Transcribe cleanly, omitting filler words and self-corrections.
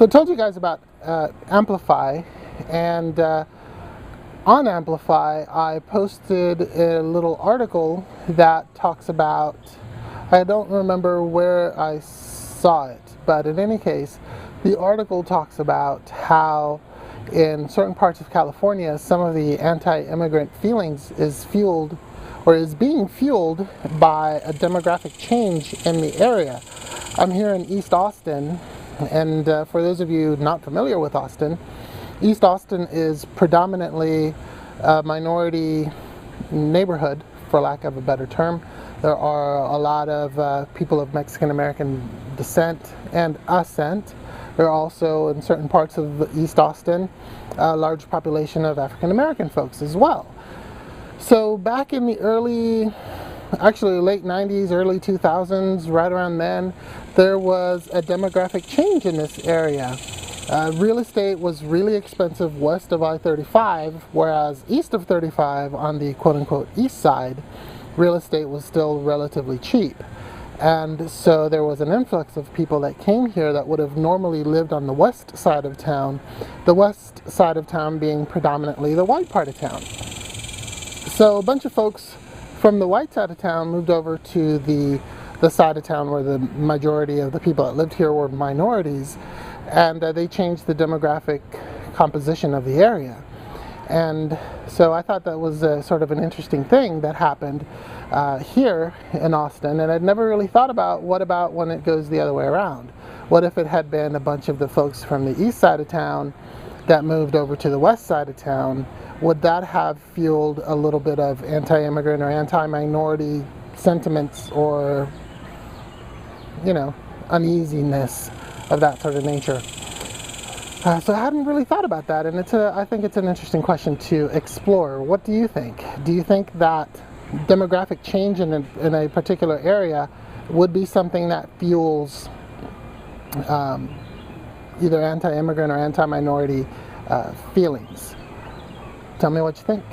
So I told you guys about Amplify, and on Amplify I posted a little article that talks about, I don't remember where I saw it, but in any case, the article talks about how in certain parts of California some of the anti-immigrant feelings is fueled or is being fueled by a demographic change in the area. I'm here in East Austin, and for those of you not familiar with Austin, East Austin is predominantly a minority neighborhood, for lack of a better term. There are a lot of people of Mexican American descent and ascent. There are also, in certain parts of East Austin, a large population of African American folks as well. So back in the late 90s, early 2000s, right around then, there was a demographic change in this area. Real estate was really expensive west of I-35, whereas east of 35 on the quote-unquote east side, real estate was still relatively cheap. And so there was an influx of people that came here that would have normally lived on the west side of town, the west side of town being predominantly the white part of town. So a bunch of folks from the white side of town moved over to the side of town where the majority of the people that lived here were minorities, and they changed the demographic composition of the area. And so I thought that was sort of an interesting thing that happened here in Austin, and I'd never really thought about what about when it goes the other way around. What if it had been a bunch of the folks from the east side of town that moved over to the west side of town? Would that have fueled a little bit of anti-immigrant or anti-minority sentiments, or, you know, uneasiness of that sort of nature? So I hadn't really thought about that, and I think it's an interesting question to explore. What do you think? Do you think that demographic change in a particular area would be something that fuels either anti-immigrant or anti-minority feelings? Tell me what you think.